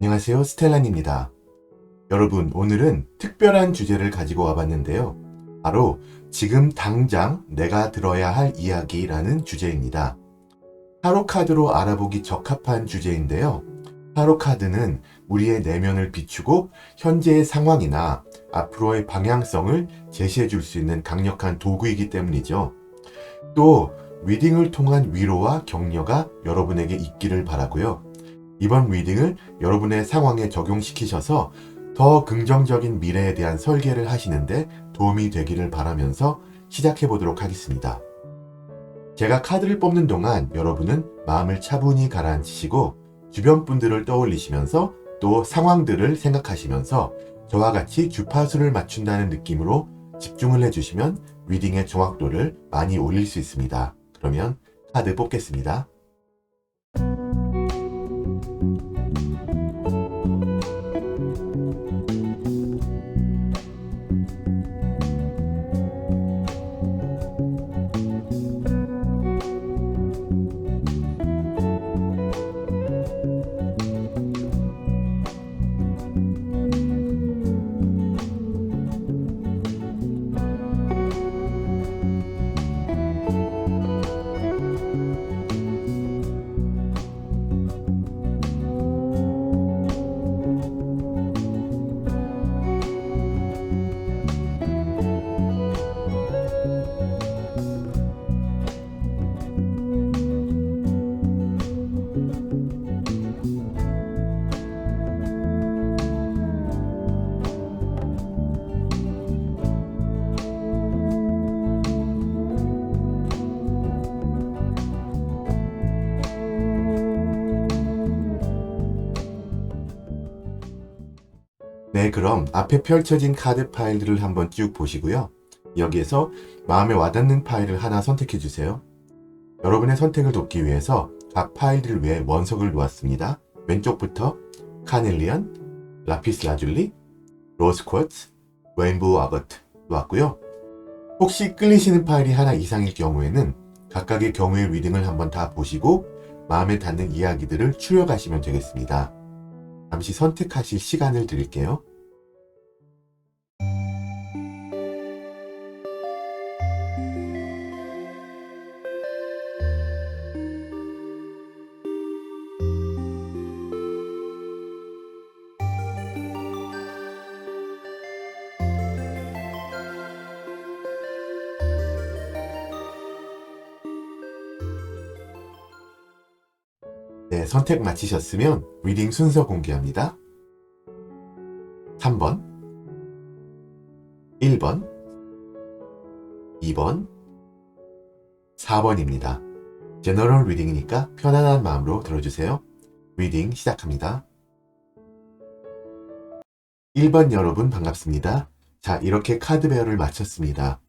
안녕하세요, 스텔란입니다. 여러분, 오늘은 특별한 주제를 가지고 와봤는데요. 바로 지금 당장 내가 들어야 할 이야기라는 주제입니다. 타로 카드로 알아보기 적합한 주제인데요. 타로 카드는 우리의 내면을 비추고 현재의 상황이나 앞으로의 방향성을 제시해 줄 수 있는 강력한 도구이기 때문이죠. 또 리딩을 통한 위로와 격려가 여러분에게 있기를 바라고요. 이번 리딩을 여러분의 상황에 적용시키셔서 더 긍정적인 미래에 대한 설계를 하시는데 도움이 되기를 바라면서 시작해 보도록 하겠습니다. 제가 카드를 뽑는 동안 여러분은 마음을 차분히 가라앉히시고 주변 분들을 떠올리시면서 또 상황들을 생각하시면서 저와 같이 주파수를 맞춘다는 느낌으로 집중을 해주시면 리딩의 정확도를 많이 올릴 수 있습니다. 그러면 카드 뽑겠습니다. 네, 그럼 앞에 펼쳐진 카드 파일들을 한번 쭉 보시고요. 여기에서 마음에 와닿는 파일을 하나 선택해 주세요. 여러분의 선택을 돕기 위해서 각 파일들 위에 원석을 놓았습니다. 왼쪽부터 카넬리안, 라피스 라줄리, 로즈 쿼츠, 레인보우 아거트 놓았고요. 혹시 끌리시는 파일이 하나 이상일 경우에는 각각의 경우의 리딩을 한번 다 보시고 마음에 닿는 이야기들을 추려가시면 되겠습니다. 잠시 선택하실 시간을 드릴게요. 네, 선택 마치셨으면 리딩 순서 공개합니다. 3번, 1번, 2번, 4번입니다. 제너럴 리딩이니까 편안한 마음으로 들어주세요. 리딩 시작합니다. 1번 여러분 반갑습니다. 자, 이렇게 카드 배열을 마쳤습니다.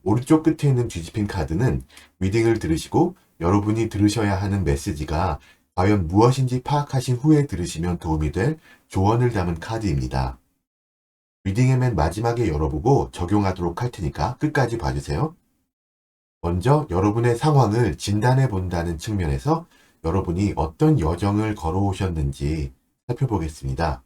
오른쪽 끝에 있는 뒤집힌 카드는 리딩을 들으시고 여러분이 들으셔야 하는 메시지가 과연 무엇인지 파악하신 후에 들으시면 도움이 될 조언을 담은 카드입니다. 리딩의 맨 마지막에 열어보고 적용하도록 할 테니까 끝까지 봐주세요. 먼저 여러분의 상황을 진단해 본다는 측면에서 여러분이 어떤 여정을 걸어오셨는지 살펴보겠습니다.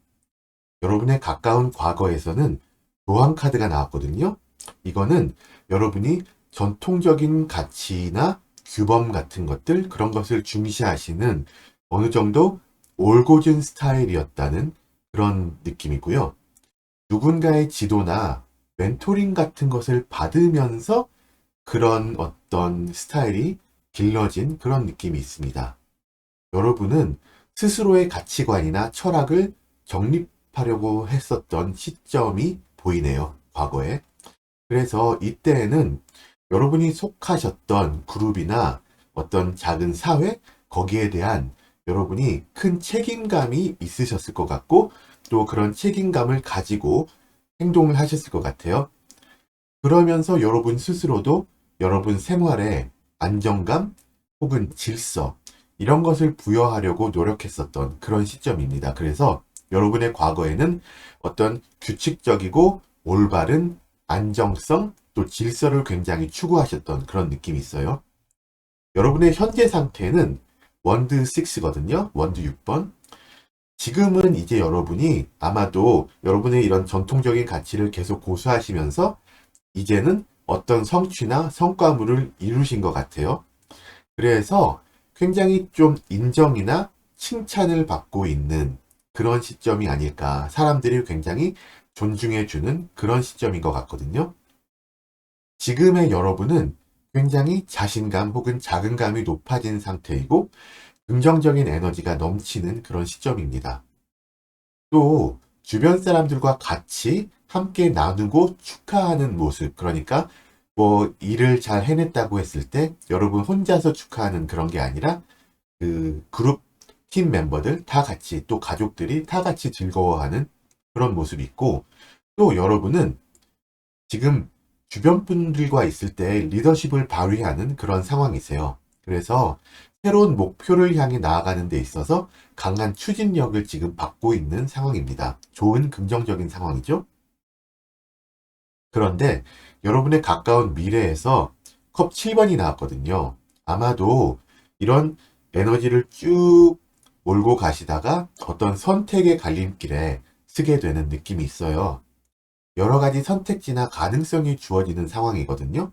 여러분의 가까운 과거에서는 교황 카드가 나왔거든요. 이거는 여러분이 전통적인 가치나 규범 같은 것들, 그런 것을 중시하시는 어느 정도 올곧은 스타일이었다는 그런 느낌이고요. 누군가의 지도나 멘토링 같은 것을 받으면서 그런 어떤 스타일이 길러진 그런 느낌이 있습니다. 여러분은 스스로의 가치관이나 철학을 정립하려고 했었던 시점이 보이네요, 과거에. 그래서 이때에는 여러분이 속하셨던 그룹이나 어떤 작은 사회, 거기에 대한 여러분이 큰 책임감이 있으셨을 것 같고 또 그런 책임감을 가지고 행동을 하셨을 것 같아요. 그러면서 여러분 스스로도 여러분 생활에 안정감 혹은 질서 이런 것을 부여하려고 노력했었던 그런 시점입니다. 그래서 여러분의 과거에는 어떤 규칙적이고 올바른 안정성 또 질서를 굉장히 추구하셨던 그런 느낌이 있어요. 여러분의 현재 상태는 원드 6거든요. 원드 6번. 지금은 이제 여러분이 아마도 여러분의 이런 전통적인 가치를 계속 고수하시면서 이제는 어떤 성취나 성과물을 이루신 것 같아요. 그래서 굉장히 좀 인정이나 칭찬을 받고 있는 그런 시점이 아닐까. 사람들이 굉장히 존중해주는 그런 시점인 것 같거든요. 지금의 여러분은 굉장히 자신감 혹은 자긍감이 높아진 상태이고 긍정적인 에너지가 넘치는 그런 시점입니다. 또 주변 사람들과 같이 함께 나누고 축하하는 모습, 그러니까 뭐 일을 잘 해냈다고 했을 때 여러분 혼자서 축하하는 그런 게 아니라 그 그룹 팀 멤버들 다 같이 또 가족들이 다 같이 즐거워하는 그런 모습이 있고, 또 여러분은 지금 주변 분들과 있을 때 리더십을 발휘하는 그런 상황이세요. 그래서 새로운 목표를 향해 나아가는 데 있어서 강한 추진력을 지금 받고 있는 상황입니다. 좋은 긍정적인 상황이죠. 그런데 여러분의 가까운 미래에서 컵 7번이 나왔거든요. 아마도 이런 에너지를 쭉 몰고 가시다가 어떤 선택의 갈림길에 서게 되는 느낌이 있어요. 여러 가지 선택지나 가능성이 주어지는 상황이거든요.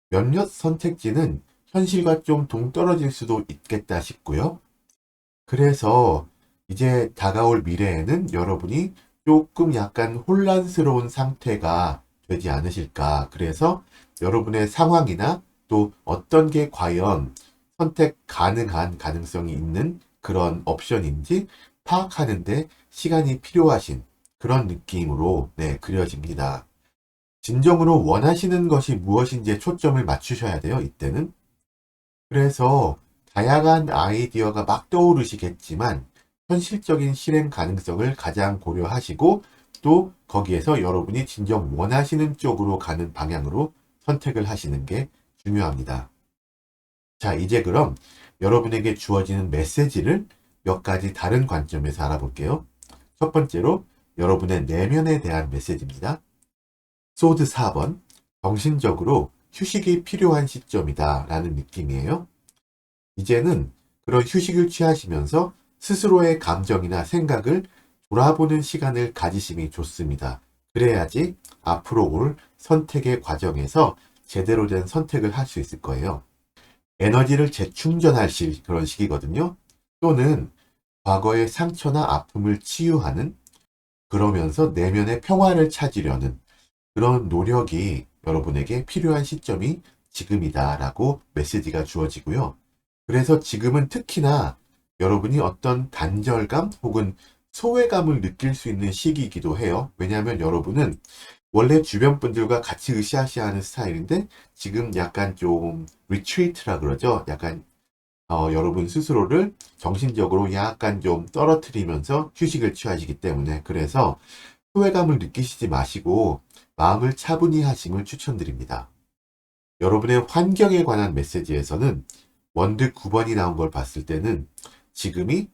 몇몇 선택지는 현실과 좀 동떨어질 수도 있겠다 싶고요. 그래서 이제 다가올 미래에는 여러분이 조금 약간 혼란스러운 상태가 되지 않으실까. 그래서 여러분의 상황이나 또 어떤 게 과연 선택 가능한 가능성이 있는 그런 옵션인지 파악하는데 시간이 필요하신 그런 느낌으로 그려집니다. 진정으로 원하시는 것이 무엇인지에 초점을 맞추셔야 돼요, 이때는. 그래서 다양한 아이디어가 막 떠오르시겠지만 현실적인 실행 가능성을 가장 고려하시고 또 거기에서 여러분이 진정 원하시는 쪽으로 가는 방향으로 선택을 하시는 게 중요합니다. 자, 이제 그럼 여러분에게 주어지는 메시지를 몇 가지 다른 관점에서 알아볼게요. 첫 번째로 여러분의 내면에 대한 메시지입니다. 소드 4번, 정신적으로 휴식이 필요한 시점이다 라는 느낌이에요. 이제는 그런 휴식을 취하시면서 스스로의 감정이나 생각을 돌아보는 시간을 가지심이 좋습니다. 그래야지 앞으로 올 선택의 과정에서 제대로 된 선택을 할 수 있을 거예요. 에너지를 재충전할 그런 시기거든요. 또는 과거의 상처나 아픔을 치유하는, 그러면서 내면의 평화를 찾으려는 그런 노력이 여러분에게 필요한 시점이 지금이다라고 메시지가 주어지고요. 그래서 지금은 특히나 여러분이 어떤 단절감 혹은 소외감을 느낄 수 있는 시기이기도 해요. 왜냐하면 여러분은 원래 주변 분들과 같이 으쌰으쌰하는 스타일인데 지금 약간 좀 리트리트라 그러죠. 약간 여러분 스스로를 정신적으로 약간 좀 떨어뜨리면서 휴식을 취하시기 때문에, 그래서 소외감을 느끼시지 마시고 마음을 차분히 하심을 추천드립니다. 여러분의 환경에 관한 메시지에서는 원드 9번이 나온 걸 봤을 때는 지금이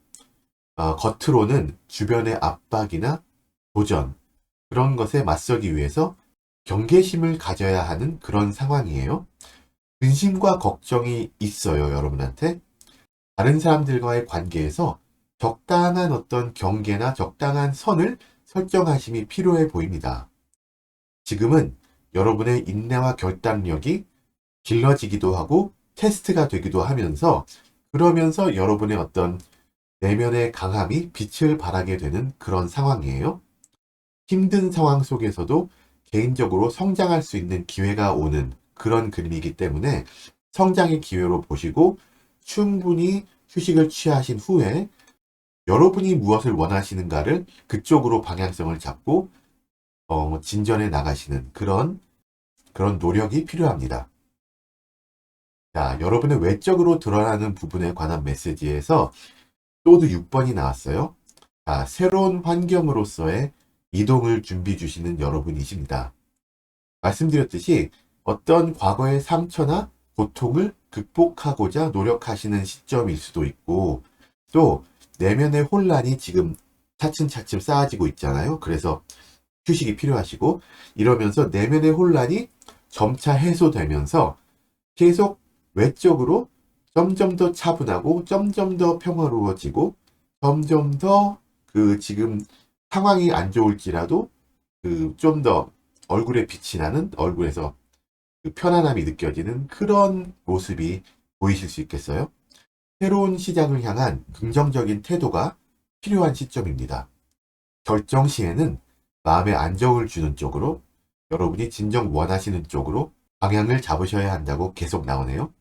겉으로는 주변의 압박이나 도전, 그런 것에 맞서기 위해서 경계심을 가져야 하는 그런 상황이에요. 근심과 걱정이 있어요, 여러분한테. 다른 사람들과의 관계에서 적당한 어떤 경계나 적당한 선을 설정하심이 필요해 보입니다. 지금은 여러분의 인내와 결단력이 길러지기도 하고 테스트가 되기도 하면서, 그러면서 여러분의 어떤 내면의 강함이 빛을 발하게 되는 그런 상황이에요. 힘든 상황 속에서도 개인적으로 성장할 수 있는 기회가 오는 그런 그림이기 때문에 성장의 기회로 보시고 충분히 휴식을 취하신 후에 여러분이 무엇을 원하시는가를 그쪽으로 방향성을 잡고 진전해 나가시는 그런 노력이 필요합니다. 자, 여러분의 외적으로 드러나는 부분에 관한 메시지에서 또도 6번이 나왔어요. 자, 새로운 환경으로서의 이동을 준비 주시는 여러분이십니다. 말씀드렸듯이 어떤 과거의 상처나 고통을 극복하고자 노력하시는 시점일 수도 있고, 또 내면의 혼란이 지금 차츰차츰 쌓아지고 있잖아요. 그래서 휴식이 필요하시고, 이러면서 내면의 혼란이 점차 해소되면서 계속 외적으로 점점 더 차분하고 점점 더 평화로워지고 점점 더 그 지금 상황이 안 좋을지라도 그 좀 더 얼굴에 빛이 나는, 얼굴에서 그 편안함이 느껴지는 그런 모습이 보이실 수 있겠어요? 새로운 시작을 향한 긍정적인 태도가 필요한 시점입니다. 결정 시에는 마음의 안정을 주는 쪽으로, 여러분이 진정 원하시는 쪽으로 방향을 잡으셔야 한다고 계속 나오네요.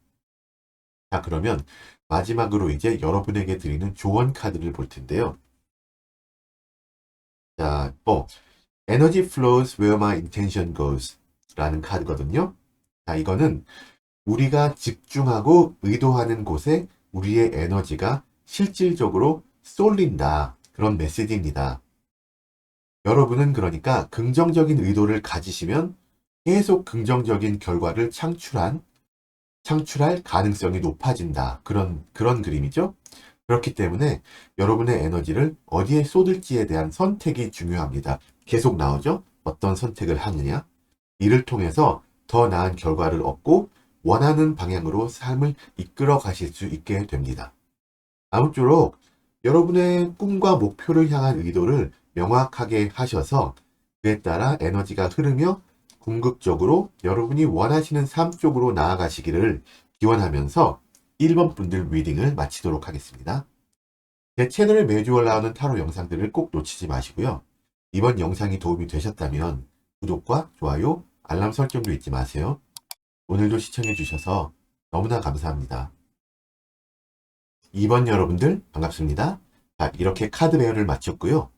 자, 그러면 마지막으로 이제 여러분에게 드리는 조언 카드를 볼 텐데요. 자, Energy flows where my intention goes 라는 카드거든요. 자, 이거는 우리가 집중하고 의도하는 곳에 우리의 에너지가 실질적으로 쏠린다. 그런 메시지입니다. 여러분은 그러니까 긍정적인 의도를 가지시면 계속 긍정적인 결과를 창출할 가능성이 높아진다. 그런 그림이죠. 그렇기 때문에 여러분의 에너지를 어디에 쏟을지에 대한 선택이 중요합니다. 계속 나오죠? 어떤 선택을 하느냐? 이를 통해서 더 나은 결과를 얻고 원하는 방향으로 삶을 이끌어 가실 수 있게 됩니다. 아무쪼록 여러분의 꿈과 목표를 향한 의도를 명확하게 하셔서 그에 따라 에너지가 흐르며 궁극적으로 여러분이 원하시는 삶 쪽으로 나아가시기를 기원하면서 1번 분들 리딩을 마치도록 하겠습니다. 제 채널에 매주 올라오는 타로 영상들을 꼭 놓치지 마시고요. 이번 영상이 도움이 되셨다면 구독과 좋아요, 알람 설정도 잊지 마세요. 오늘도 시청해주셔서 너무나 감사합니다. 2번 여러분들 반갑습니다. 자, 이렇게 카드 배열을 마쳤고요.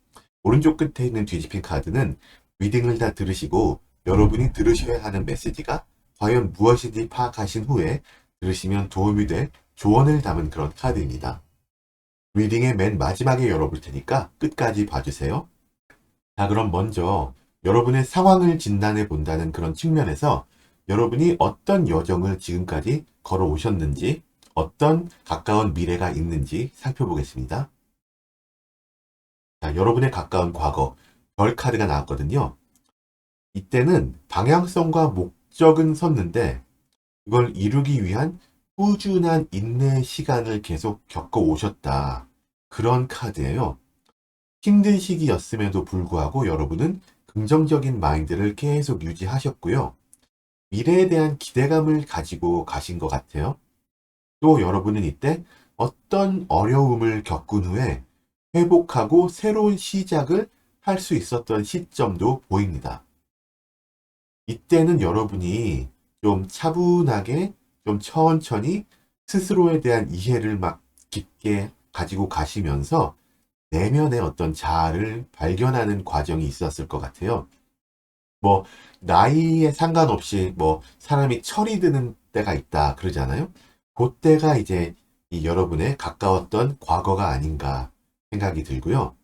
오른쪽 끝에 있는 뒤집힌 카드는 리딩을 다 들으시고 여러분이 들으셔야 하는 메시지가 과연 무엇인지 파악하신 후에 들으시면 도움이 돼 조언을 담은 그런 카드입니다. 리딩의 맨 마지막에 열어볼 테니까 끝까지 봐주세요. 자, 그럼 먼저 여러분의 상황을 진단해 본다는 그런 측면에서 여러분이 어떤 여정을 지금까지 걸어오셨는지, 어떤 가까운 미래가 있는지 살펴보겠습니다. 자, 여러분의 가까운 과거, 별 카드가 나왔거든요. 이때는 방향성과 목적은 섰는데 이걸 이루기 위한 꾸준한 인내 시간을 계속 겪어오셨다. 그런 카드예요. 힘든 시기였음에도 불구하고 여러분은 긍정적인 마인드를 계속 유지하셨고요. 미래에 대한 기대감을 가지고 가신 것 같아요. 또 여러분은 이때 어떤 어려움을 겪은 후에 회복하고 새로운 시작을 할 수 있었던 시점도 보입니다. 이때는 여러분이 좀 차분하게, 좀 천천히 스스로에 대한 이해를 막 깊게 가지고 가시면서 내면의 어떤 자아를 발견하는 과정이 있었을 것 같아요. 뭐, 나이에 상관없이 사람이 철이 드는 때가 있다 그러잖아요. 그때가 이제 이 여러분의 가까웠던 과거가 아닌가 생각이 들고요.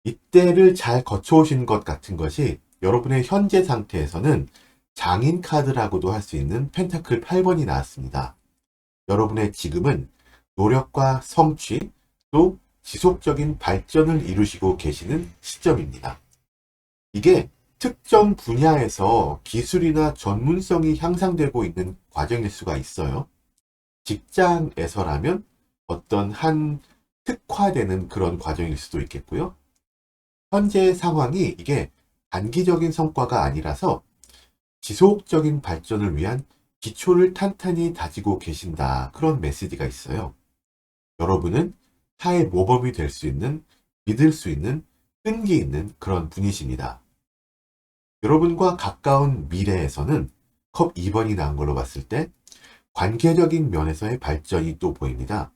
이때를 잘 거쳐오신 것 같은 것이 여러분의 현재 상태에서는 장인 카드라고도 할 수 있는 펜타클 8번이 나왔습니다. 여러분의 지금은 노력과 성취, 또 지속적인 발전을 이루시고 계시는 시점입니다. 이게 특정 분야에서 기술이나 전문성이 향상되고 있는 과정일 수가 있어요. 직장에서라면 어떤 한 특화되는 그런 과정일 수도 있겠고요. 현재의 상황이 이게 단기적인 성과가 아니라서 지속적인 발전을 위한 기초를 탄탄히 다지고 계신다. 그런 메시지가 있어요. 여러분은 타의 모범이 될 수 있는, 믿을 수 있는, 끈기 있는 그런 분이십니다. 여러분과 가까운 미래에서는 컵 2번이 나온 걸로 봤을 때 관계적인 면에서의 발전이 또 보입니다.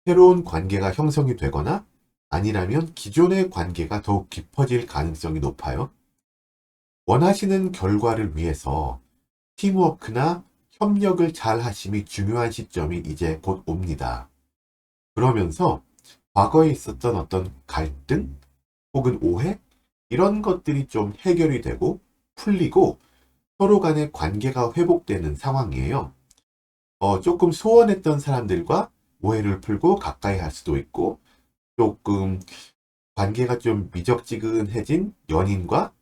새로운 관계가 형성이 되거나 아니라면 기존의 관계가 더욱 깊어질 가능성이 높아요. 원하시는 결과를 위해서 팀워크나 협력을 잘 하심이 중요한 시점이 이제 곧 옵니다. 그러면서 과거에 있었던 어떤 갈등 혹은 오해 이런 것들이 좀 해결이 되고 풀리고 서로 간의 관계가 회복되는 상황이에요. 조금 소원했던 사람들과 오해를 풀고 가까이 할 수도 있고 조금 관계가 좀 미적지근해진 연인과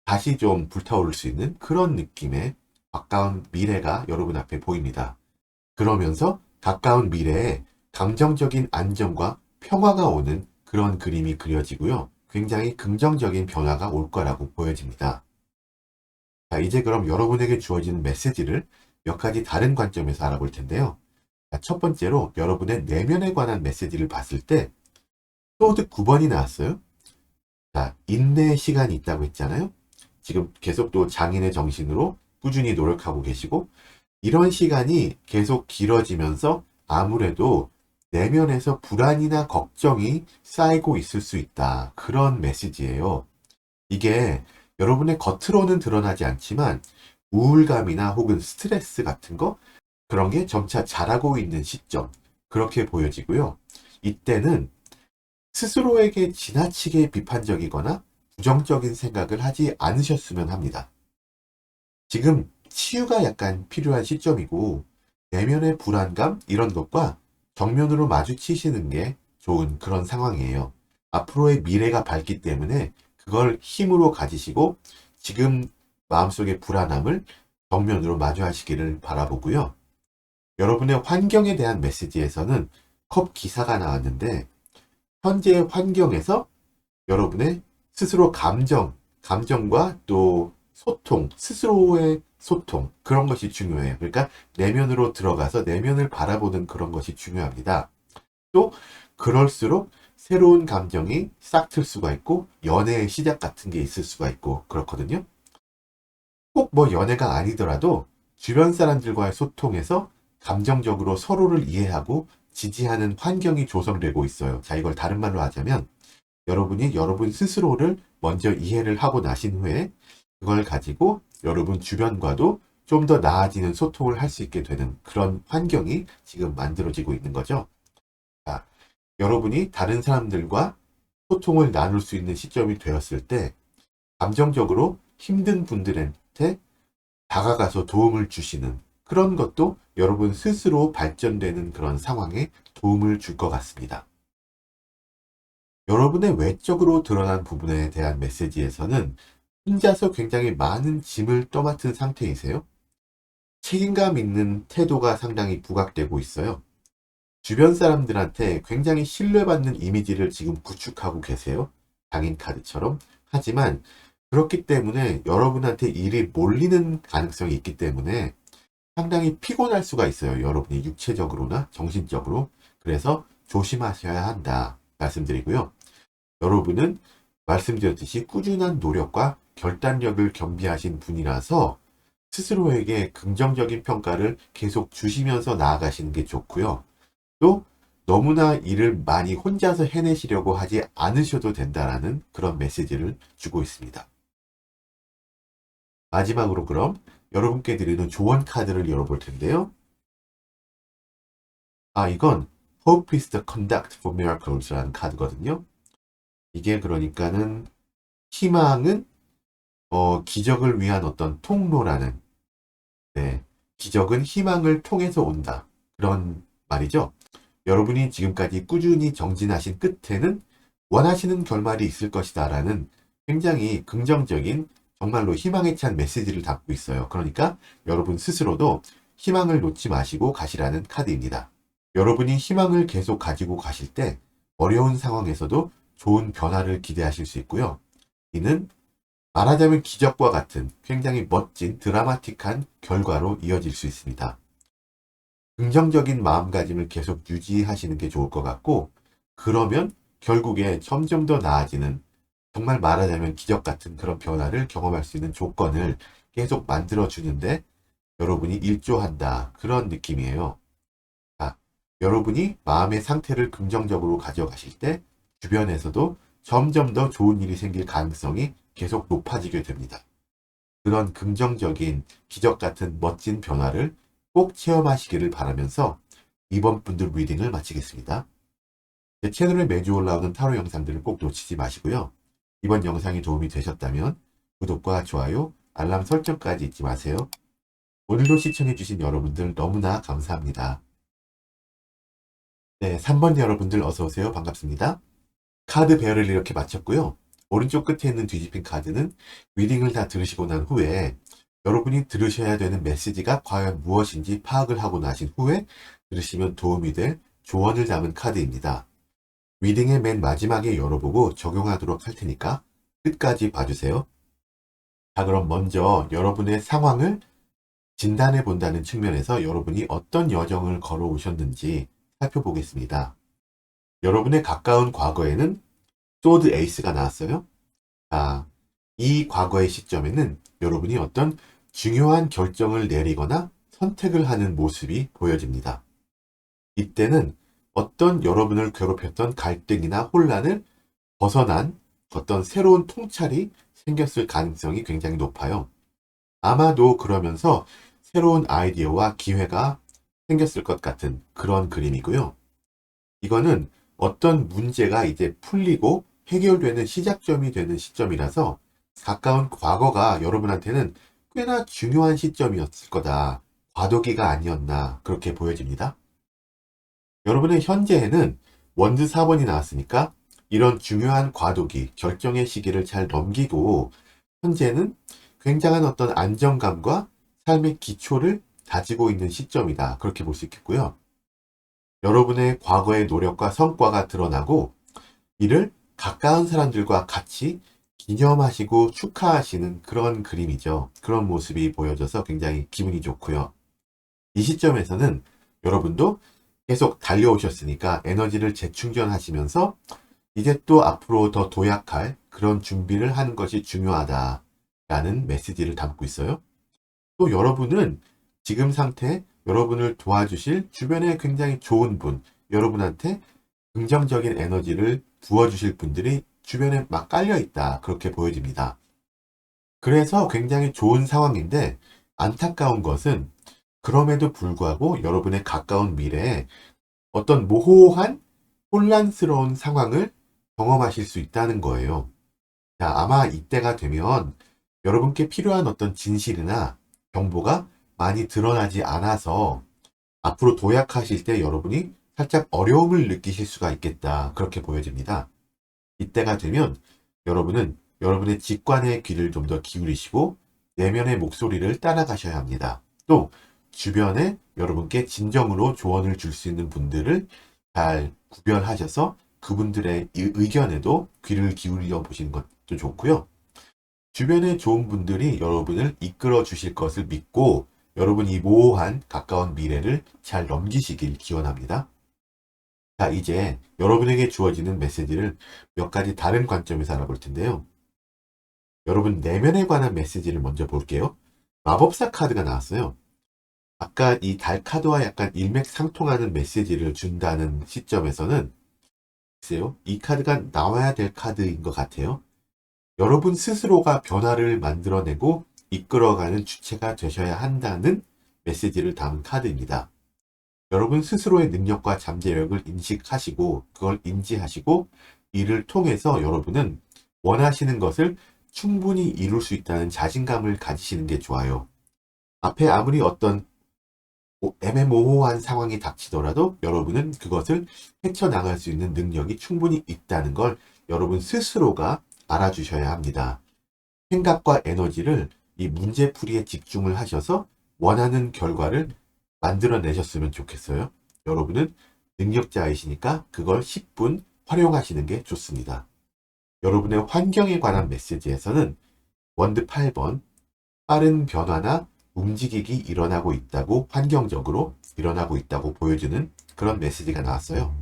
다시 좀 불타오를 수 있는 그런 느낌의 가까운 미래가 여러분 앞에 보입니다. 그러면서 가까운 미래에 감정적인 안정과 평화가 오는 그런 그림이 그려지고요. 굉장히 긍정적인 변화가 올 거라고 보여집니다. 자, 이제 그럼 여러분에게 주어지는 메시지를 몇 가지 다른 관점에서 알아볼 텐데요. 자, 첫 번째로 여러분의 내면에 관한 메시지를 봤을 때 소드 9번이 나왔어요. 자, 인내의 시간이 있다고 했잖아요. 지금 계속 또 장인의 정신으로 꾸준히 노력하고 계시고, 이런 시간이 계속 길어지면서 아무래도 내면에서 불안이나 걱정이 쌓이고 있을 수 있다. 그런 메시지예요. 이게 여러분의 겉으로는 드러나지 않지만 우울감이나 혹은 스트레스 같은 거, 그런 게 점차 자라고 있는 시점, 그렇게 보여지고요. 이때는 스스로에게 지나치게 비판적이거나 부정적인 생각을 하지 않으셨으면 합니다. 지금 치유가 약간 필요한 시점이고, 내면의 불안감 이런 것과 정면으로 마주치시는 게 좋은 그런 상황이에요. 앞으로의 미래가 밝기 때문에 그걸 힘으로 가지시고 지금 마음속의 불안함을 정면으로 마주하시기를 바라보고요. 여러분의 환경에 대한 메시지에서는 컵 기사가 나왔는데, 현재의 환경에서 여러분의 스스로 감정과 또 소통, 스스로의 소통, 그런 것이 중요해요. 그러니까 내면으로 들어가서 내면을 바라보는 그런 것이 중요합니다. 또 그럴수록 새로운 감정이 싹틀 수가 있고 연애의 시작 같은 게 있을 수가 있고 그렇거든요. 꼭 뭐 연애가 아니더라도 주변 사람들과의 소통에서 감정적으로 서로를 이해하고 지지하는 환경이 조성되고 있어요. 자, 이걸 다른 말로 하자면 여러분이 여러분 스스로를 먼저 이해를 하고 나신 후에 그걸 가지고 여러분 주변과도 좀 더 나아지는 소통을 할 수 있게 되는 그런 환경이 지금 만들어지고 있는 거죠. 자, 여러분이 다른 사람들과 소통을 나눌 수 있는 시점이 되었을 때 감정적으로 힘든 분들한테 다가가서 도움을 주시는 그런 것도 여러분 스스로 발전되는 그런 상황에 도움을 줄 것 같습니다. 여러분의 외적으로 드러난 부분에 대한 메시지에서는 혼자서 굉장히 많은 짐을 떠맡은 상태이세요. 책임감 있는 태도가 상당히 부각되고 있어요. 주변 사람들한테 굉장히 신뢰받는 이미지를 지금 구축하고 계세요. 장인 카드처럼. 하지만 그렇기 때문에 여러분한테 일이 몰리는 가능성이 있기 때문에 상당히 피곤할 수가 있어요. 여러분이 육체적으로나 정신적으로. 그래서 조심하셔야 한다 말씀드리고요. 여러분은 말씀드렸듯이 꾸준한 노력과 결단력을 겸비하신 분이라서 스스로에게 긍정적인 평가를 계속 주시면서 나아가시는 게 좋고요. 또 너무나 일을 많이 혼자서 해내시려고 하지 않으셔도 된다라는 그런 메시지를 주고 있습니다. 마지막으로 그럼 여러분께 드리는 조언 카드를 열어볼 텐데요. 이건 Hope is the conduct for miracles라는 카드거든요. 이게 그러니까는 희망은 기적을 위한 어떤 통로라는, 네, 기적은 희망을 통해서 온다. 그런 말이죠. 여러분이 지금까지 꾸준히 정진하신 끝에는 원하시는 결말이 있을 것이다 라는 굉장히 긍정적인, 정말로 희망에 찬 메시지를 담고 있어요. 그러니까 여러분 스스로도 희망을 놓지 마시고 가시라는 카드입니다. 여러분이 희망을 계속 가지고 가실 때 어려운 상황에서도 좋은 변화를 기대하실 수 있고요. 이는 말하자면 기적과 같은 굉장히 멋진 드라마틱한 결과로 이어질 수 있습니다. 긍정적인 마음가짐을 계속 유지하시는 게 좋을 것 같고, 그러면 결국에 점점 더 나아지는, 정말 말하자면 기적 같은 그런 변화를 경험할 수 있는 조건을 계속 만들어주는데 여러분이 일조한다. 그런 느낌이에요. 자, 여러분이 마음의 상태를 긍정적으로 가져가실 때 주변에서도 점점 더 좋은 일이 생길 가능성이 계속 높아지게 됩니다. 그런 긍정적인 기적 같은 멋진 변화를 꼭 체험하시기를 바라면서 이번 분들 리딩을 마치겠습니다. 제 채널에 매주 올라오는 타로 영상들을 꼭 놓치지 마시고요. 이번 영상이 도움이 되셨다면 구독과 좋아요, 알람 설정까지 잊지 마세요. 오늘도 시청해주신 여러분들 너무나 감사합니다. 네, 3번 여러분들 어서오세요. 반갑습니다. 카드 배열을 이렇게 마쳤고요. 오른쪽 끝에 있는 뒤집힌 카드는 리딩을 다 들으시고 난 후에 여러분이 들으셔야 되는 메시지가 과연 무엇인지 파악을 하고 나신 후에 들으시면 도움이 될 조언을 담은 카드입니다. 리딩의 맨 마지막에 열어보고 적용하도록 할 테니까 끝까지 봐주세요. 자, 그럼 먼저 여러분의 상황을 진단해 본다는 측면에서 여러분이 어떤 여정을 걸어오셨는지 살펴보겠습니다. 여러분의 가까운 과거에는 소드 에이스가 나왔어요. 자, 이 과거의 시점에는 여러분이 어떤 중요한 결정을 내리거나 선택을 하는 모습이 보여집니다. 이때는 어떤 여러분을 괴롭혔던 갈등이나 혼란을 벗어난 어떤 새로운 통찰이 생겼을 가능성이 굉장히 높아요. 아마도 그러면서 새로운 아이디어와 기회가 생겼을 것 같은 그런 그림이고요. 이거는 어떤 문제가 이제 풀리고 해결되는 시작점이 되는 시점이라서 가까운 과거가 여러분한테는 꽤나 중요한 시점이었을 거다. 과도기가 아니었나 그렇게 보여집니다. 여러분의 현재에는 원드 4번이 나왔으니까 이런 중요한 과도기, 결정의 시기를 잘 넘기고 현재는 굉장한 어떤 안정감과 삶의 기초를 다지고 있는 시점이다. 그렇게 볼 수 있겠고요. 여러분의 과거의 노력과 성과가 드러나고 이를 가까운 사람들과 같이 기념하시고 축하하시는 그런 그림이죠. 그런 모습이 보여져서 굉장히 기분이 좋고요. 이 시점에서는 여러분도 계속 달려오셨으니까 에너지를 재충전하시면서 이제 또 앞으로 더 도약할 그런 준비를 하는 것이 중요하다라는 메시지를 담고 있어요. 또 여러분은 지금 상태, 여러분을 도와주실 주변에 굉장히 좋은 분, 여러분한테 긍정적인 에너지를 부어주실 분들이 주변에 막 깔려 있다. 그렇게 보여집니다. 그래서 굉장히 좋은 상황인데 안타까운 것은 그럼에도 불구하고 여러분의 가까운 미래에 어떤 모호한 혼란스러운 상황을 경험하실 수 있다는 거예요. 자, 아마 이때가 되면 여러분께 필요한 어떤 진실이나 정보가 많이 드러나지 않아서 앞으로 도약하실 때 여러분이 살짝 어려움을 느끼실 수가 있겠다. 그렇게 보여집니다. 이때가 되면 여러분은 여러분의 직관의 귀를 좀 더 기울이시고 내면의 목소리를 따라가셔야 합니다. 또 주변에 여러분께 진정으로 조언을 줄 수 있는 분들을 잘 구별하셔서 그분들의 의견에도 귀를 기울여 보시는 것도 좋고요. 주변에 좋은 분들이 여러분을 이끌어 주실 것을 믿고 여러분 이 모호한 가까운 미래를 잘 넘기시길 기원합니다. 자, 이제 여러분에게 주어지는 메시지를 몇 가지 다른 관점에서 알아볼 텐데요. 여러분 내면에 관한 메시지를 먼저 볼게요. 마법사 카드가 나왔어요. 아까 이 달 카드와 약간 일맥상통하는 메시지를 준다는 시점에서는 글쎄요, 이 카드가 나와야 될 카드인 것 같아요. 여러분 스스로가 변화를 만들어내고 이끌어가는 주체가 되셔야 한다는 메시지를 담은 카드입니다. 여러분 스스로의 능력과 잠재력을 인식하시고 그걸 인지하시고 이를 통해서 여러분은 원하시는 것을 충분히 이룰 수 있다는 자신감을 가지시는 게 좋아요. 앞에 아무리 어떤 애매모호한 상황이 닥치더라도 여러분은 그것을 헤쳐나갈 수 있는 능력이 충분히 있다는 걸 여러분 스스로가 알아주셔야 합니다. 생각과 에너지를 이 문제풀이에 집중을 하셔서 원하는 결과를 만들어내셨으면 좋겠어요. 여러분은 능력자이시니까 그걸 10분 활용하시는 게 좋습니다. 여러분의 환경에 관한 메시지에서는 원드 8번 빠른 변화나 움직이기 일어나고 있다고 환경적으로 일어나고 있다고 보여주는 그런 메시지가 나왔어요.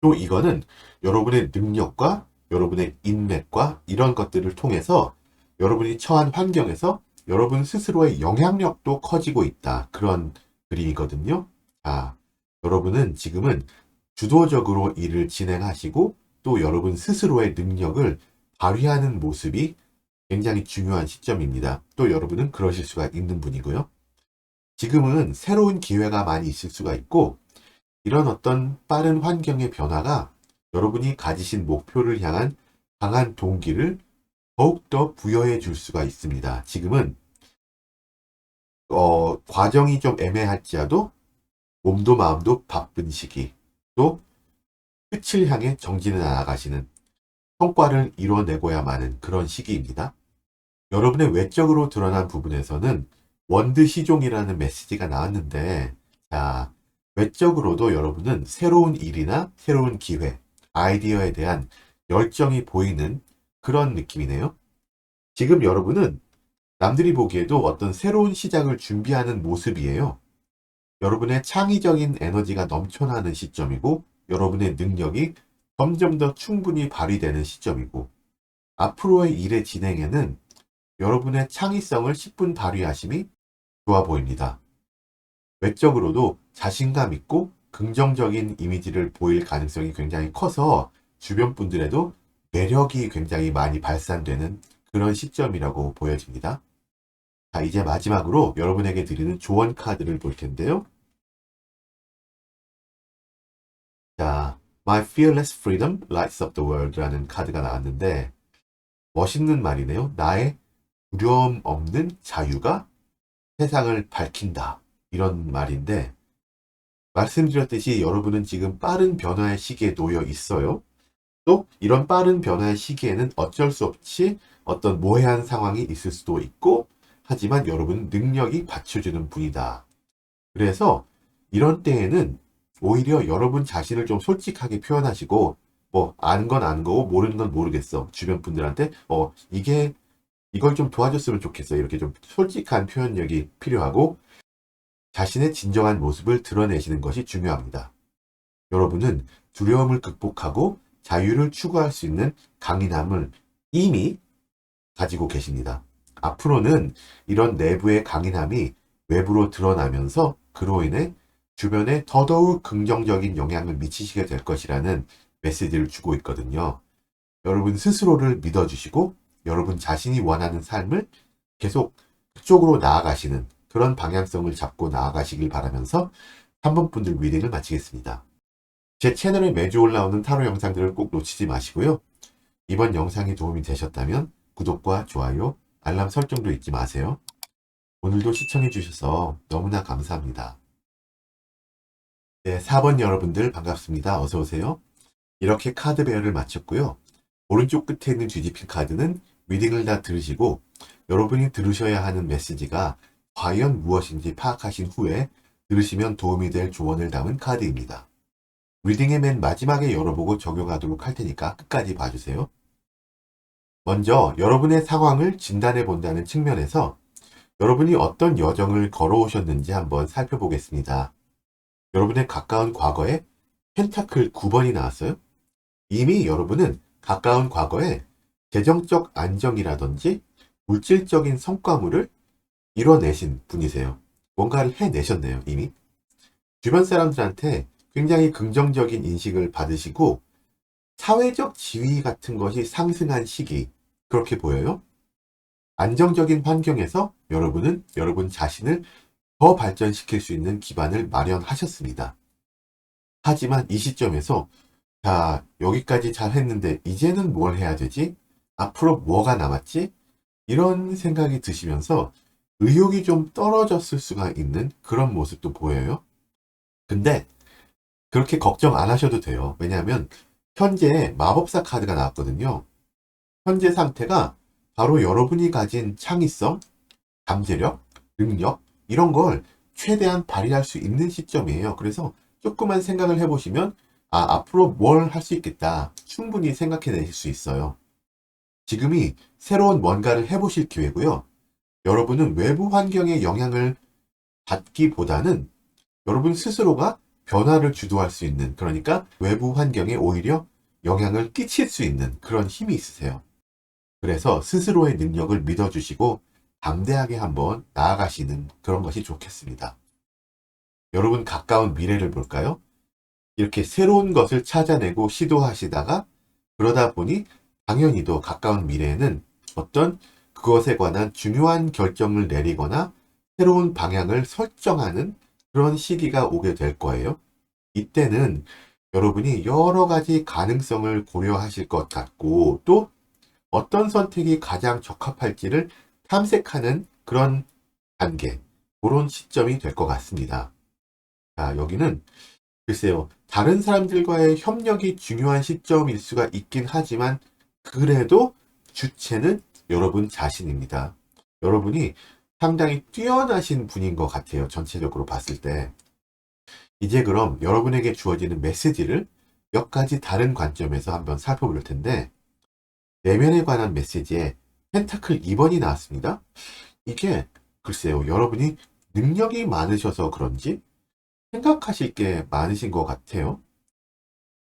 또 이거는 여러분의 능력과 여러분의 인맥과 이런 것들을 통해서 여러분이 처한 환경에서 여러분 스스로의 영향력도 커지고 있다. 그런 그림이거든요. 자, 여러분은 지금은 주도적으로 일을 진행하시고 또 여러분 스스로의 능력을 발휘하는 모습이 굉장히 중요한 시점입니다. 또 여러분은 그러실 수가 있는 분이고요. 지금은 새로운 기회가 많이 있을 수가 있고 이런 어떤 빠른 환경의 변화가 여러분이 가지신 목표를 향한 강한 동기를 더욱더 부여해 줄 수가 있습니다. 지금은 과정이 좀 애매할지라도 몸도 마음도 바쁜 시기, 또 끝을 향해 정진해 나가시는 성과를 이뤄내고야만 은 그런 시기입니다. 여러분의 외적으로 드러난 부분에서는 원드 시종이라는 메시지가 나왔는데, 자, 외적으로도 여러분은 새로운 일이나 새로운 기회, 아이디어에 대한 열정이 보이는 그런 느낌이네요. 지금 여러분은 남들이 보기에도 어떤 새로운 시작을 준비하는 모습이에요. 여러분의 창의적인 에너지가 넘쳐나는 시점이고, 여러분의 능력이 점점 더 충분히 발휘되는 시점이고, 앞으로의 일의 진행에는 여러분의 창의성을 10분 발휘하심이 좋아 보입니다. 외적으로도 자신감 있고 긍정적인 이미지를 보일 가능성이 굉장히 커서 주변 분들에도 매력이 굉장히 많이 발산되는 그런 시점이라고 보여집니다. 자, 이제 마지막으로 여러분에게 드리는 조언 카드를 볼 텐데요. 자, My Fearless Freedom Lights Up the World라는 카드가 나왔는데 멋있는 말이네요. 나의 두려움 없는 자유가 세상을 밝힌다. 이런 말인데 말씀드렸듯이 여러분은 지금 빠른 변화의 시기에 놓여 있어요. 또 이런 빠른 변화의 시기에는 어쩔 수 없이 어떤 모해한 상황이 있을 수도 있고 하지만 여러분은 능력이 받쳐주는 분이다. 그래서 이런 때에는 오히려 여러분 자신을 좀 솔직하게 표현하시고 뭐 아는 건 아는 거고 모르는 건 모르겠어. 주변 분들한테 이걸 좀 도와줬으면 좋겠어. 이렇게 좀 솔직한 표현력이 필요하고 자신의 진정한 모습을 드러내시는 것이 중요합니다. 여러분은 두려움을 극복하고 자유를 추구할 수 있는 강인함을 이미 가지고 계십니다. 앞으로는 이런 내부의 강인함이 외부로 드러나면서 그로 인해 주변에 더더욱 긍정적인 영향을 미치시게 될 것이라는 메시지를 주고 있거든요. 여러분 스스로를 믿어주시고 여러분 자신이 원하는 삶을 계속 그쪽으로 나아가시는 그런 방향성을 잡고 나아가시길 바라면서 3번 분들 리딩을 마치겠습니다. 제 채널에 매주 올라오는 타로 영상들을 꼭 놓치지 마시고요. 이번 영상이 도움이 되셨다면 구독과 좋아요, 알람 설정도 잊지 마세요. 오늘도 시청해주셔서 너무나 감사합니다. 네, 4번 여러분들 반갑습니다. 어서오세요. 이렇게 카드 배열을 마쳤고요. 오른쪽 끝에 있는 뒤집힌 카드는 리딩을 다 들으시고 여러분이 들으셔야 하는 메시지가 과연 무엇인지 파악하신 후에 들으시면 도움이 될 조언을 담은 카드입니다. 리딩의 맨 마지막에 열어보고 적용하도록 할 테니까 끝까지 봐주세요. 먼저 여러분의 상황을 진단해 본다는 측면에서 여러분이 어떤 여정을 걸어오셨는지 한번 살펴보겠습니다. 여러분의 가까운 과거에 펜타클 9번이 나왔어요. 이미 여러분은 가까운 과거에 재정적 안정이라든지 물질적인 성과물을 이뤄내신 분이세요. 뭔가를 해내셨네요, 이미. 주변 사람들한테 굉장히 긍정적인 인식을 받으시고 사회적 지위 같은 것이 상승한 시기, 그렇게 보여요. 안정적인 환경에서 여러분은 여러분 자신을 더 발전시킬 수 있는 기반을 마련하셨습니다. 하지만 이 시점에서 자, 여기까지 잘 했는데 이제는 뭘 해야 되지? 앞으로 뭐가 남았지? 이런 생각이 드시면서 의욕이 좀 떨어졌을 수가 있는 그런 모습도 보여요. 근데 그렇게 걱정 안 하셔도 돼요. 왜냐하면 현재 마법사 카드가 나왔거든요. 현재 상태가 바로 여러분이 가진 창의성, 잠재력, 능력 이런 걸 최대한 발휘할 수 있는 시점이에요. 그래서 조금만 생각을 해보시면 앞으로 뭘 할 수 있겠다. 충분히 생각해내실 수 있어요. 지금이 새로운 뭔가를 해보실 기회고요. 여러분은 외부 환경의 영향을 받기보다는 여러분 스스로가 변화를 주도할 수 있는, 그러니까 외부 환경에 오히려 영향을 끼칠 수 있는 그런 힘이 있으세요. 그래서 스스로의 능력을 믿어주시고 담대하게 한번 나아가시는 그런 것이 좋겠습니다. 여러분 가까운 미래를 볼까요? 이렇게 새로운 것을 찾아내고 시도하시다가 그러다 보니 당연히도 가까운 미래에는 어떤 그것에 관한 중요한 결정을 내리거나 새로운 방향을 설정하는 그런 시기가 오게 될 거예요. 이때는 여러분이 여러 가지 가능성을 고려하실 것 같고 또 어떤 선택이 가장 적합할지를 탐색하는 그런 단계, 그런 시점이 될 것 같습니다. 자, 여기는 글쎄요, 다른 사람들과의 협력이 중요한 시점일 수가 있긴 하지만 그래도 주체는 여러분 자신입니다. 여러분이 상당히 뛰어나신 분인 것 같아요. 전체적으로 봤을 때. 이제 그럼 여러분에게 주어지는 메시지를 몇 가지 다른 관점에서 한번 살펴볼 텐데, 내면에 관한 메시지에 펜타클 2번이 나왔습니다. 이게 글쎄요, 여러분이 능력이 많으셔서 그런지 생각하실 게 많으신 것 같아요.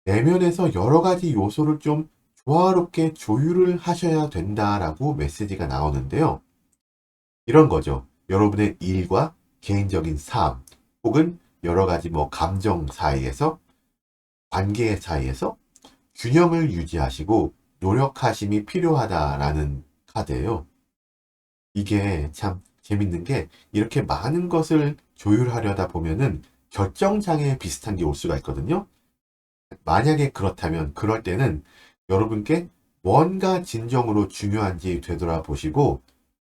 내면에서 여러 가지 요소를 좀 조화롭게 조율을 하셔야 된다라고 메시지가 나오는데요. 이런 거죠. 여러분의 일과 개인적인 삶, 혹은 여러 가지 감정 사이에서, 관계 사이에서 균형을 유지하시고 노력하심이 필요하다라는 카드예요. 이게 참 재밌는 게, 이렇게 많은 것을 조율하려다 보면은 결정장애 비슷한 게 올 수가 있거든요. 만약에 그렇다면 그럴 때는 여러분께 뭔가 진정으로 중요한지 되돌아보시고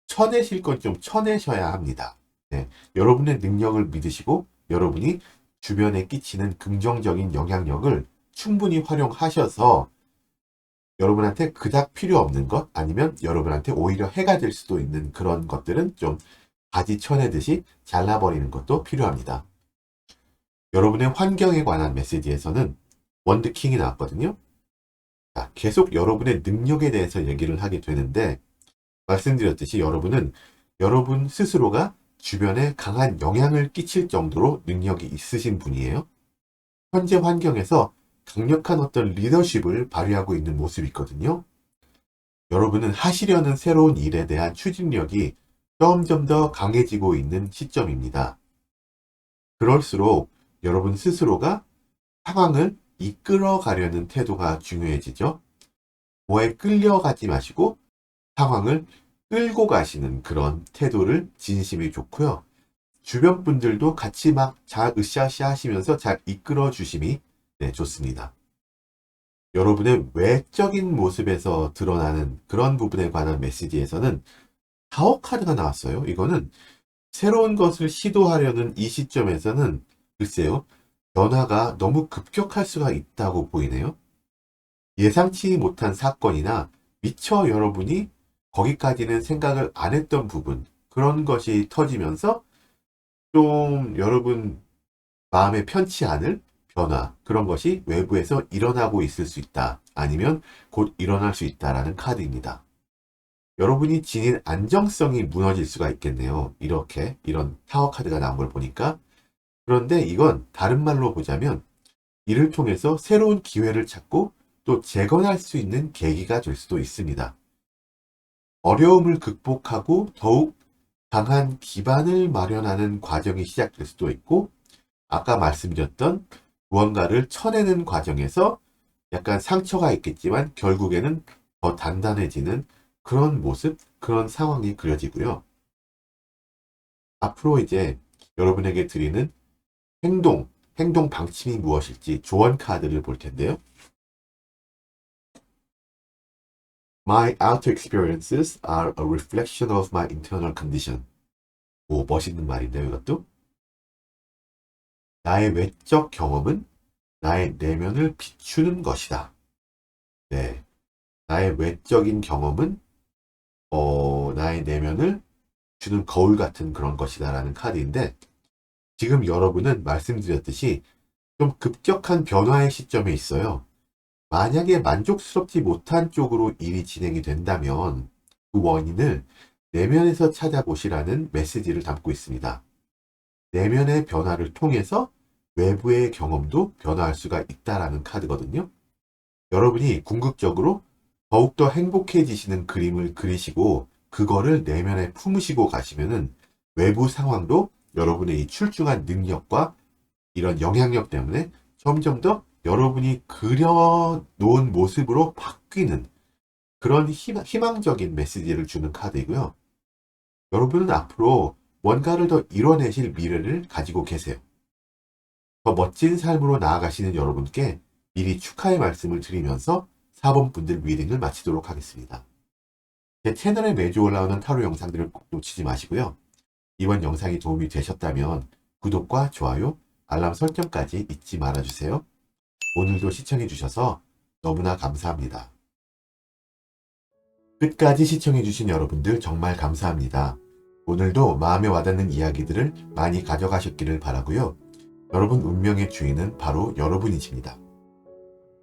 쳐내실 건 좀 쳐내셔야 합니다. 네, 여러분의 능력을 믿으시고 여러분이 주변에 끼치는 긍정적인 영향력을 충분히 활용하셔서 여러분한테 그닥 필요 없는 것, 아니면 여러분한테 오히려 해가 될 수도 있는 그런 것들은 좀 바지 쳐내듯이 잘라버리는 것도 필요합니다. 여러분의 환경에 관한 메시지에서는 원드킹이 나왔거든요. 자, 계속 여러분의 능력에 대해서 얘기를 하게 되는데, 말씀드렸듯이 여러분은 여러분 스스로가 주변에 강한 영향을 끼칠 정도로 능력이 있으신 분이에요. 현재 환경에서 강력한 어떤 리더십을 발휘하고 있는 모습이 있거든요. 여러분은 하시려는 새로운 일에 대한 추진력이 점점 더 강해지고 있는 시점입니다. 그럴수록 여러분 스스로가 상황을 이끌어 가려는 태도가 중요해지죠. 뭐에 끌려가지 마시고 상황을 끌고 가시는 그런 태도를 지니심이 좋고요. 주변 분들도 같이 잘 으쌰으쌰 하시면서 잘 이끌어 주심이 좋습니다. 여러분의 외적인 모습에서 드러나는 그런 부분에 관한 메시지에서는 타워 카드가 나왔어요. 이거는 새로운 것을 시도하려는 이 시점에서는 글쎄요, 변화가 너무 급격할 수가 있다고 보이네요. 예상치 못한 사건이나 미처 여러분이 거기까지는 생각을 안 했던 부분, 그런 것이 터지면서 좀 여러분 마음에 편치 않을 변화, 그런 것이 외부에서 일어나고 있을 수 있다. 아니면 곧 일어날 수 있다라는 카드입니다. 여러분이 지닌 안정성이 무너질 수가 있겠네요. 이런 타워 카드가 나온 걸 보니까. 그런데 이건 다른 말로 보자면 이를 통해서 새로운 기회를 찾고 또 재건할 수 있는 계기가 될 수도 있습니다. 어려움을 극복하고 더욱 강한 기반을 마련하는 과정이 시작될 수도 있고, 아까 말씀드렸던 무언가를 쳐내는 과정에서 약간 상처가 있겠지만 결국에는 더 단단해지는 그런 모습, 그런 상황이 그려지고요. 앞으로 이제 여러분에게 드리는 행동 방침이 무엇일지 조언 카드를 볼 텐데요. My outer experiences are a reflection of my internal condition. 오, 멋있는 말인데요, 이것도. 나의 외적 경험은 나의 내면을 비추는 것이다. 네. 나의 외적인 경험은 나의 내면을 주는 거울 같은 그런 것이다라는 카드인데, 지금 여러분은 말씀드렸듯이 좀 급격한 변화의 시점에 있어요. 만약에 만족스럽지 못한 쪽으로 일이 진행이 된다면 그 원인을 내면에서 찾아보시라는 메시지를 담고 있습니다. 내면의 변화를 통해서 외부의 경험도 변화할 수가 있다라는 카드거든요. 여러분이 궁극적으로 더욱더 행복해지시는 그림을 그리시고 그거를 내면에 품으시고 가시면은 외부 상황도 여러분의 이 출중한 능력과 이런 영향력 때문에 점점 더 여러분이 그려놓은 모습으로 바뀌는 그런 희망적인 메시지를 주는 카드이고요. 여러분은 앞으로 뭔가를 더 이뤄내실 미래를 가지고 계세요. 더 멋진 삶으로 나아가시는 여러분께 미리 축하의 말씀을 드리면서 4번 분들 리딩을 마치도록 하겠습니다. 제 채널에 매주 올라오는 타로 영상들을 꼭 놓치지 마시고요. 이번 영상이 도움이 되셨다면 구독과 좋아요, 알람 설정까지 잊지 말아주세요. 오늘도 시청해주셔서 너무나 감사합니다. 끝까지 시청해주신 여러분들 정말 감사합니다. 오늘도 마음에 와닿는 이야기들을 많이 가져가셨기를 바라고요. 여러분 운명의 주인은 바로 여러분이십니다.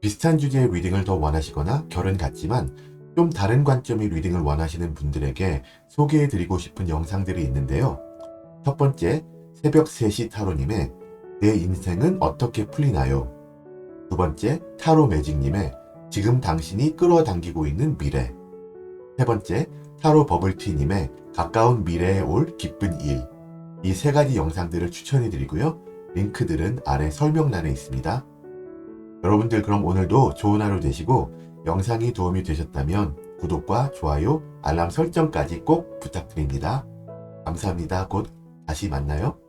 비슷한 주제의 리딩을 더 원하시거나 결은 같지만 좀 다른 관점의 리딩을 원하시는 분들에게 소개해드리고 싶은 영상들이 있는데요. 첫 번째, 새벽 3시 타로님의 내 인생은 어떻게 풀리나요? 두 번째, 타로 매직님의 지금 당신이 끌어당기고 있는 미래. 세 번째, 타로 버블티님의 가까운 미래에 올 기쁜 일. 이 세 가지 영상들을 추천해드리고요. 링크들은 아래 설명란에 있습니다. 여러분들 그럼 오늘도 좋은 하루 되시고 영상이 도움이 되셨다면 구독과 좋아요, 알람 설정까지 꼭 부탁드립니다. 감사합니다. 곧 다시 만나요.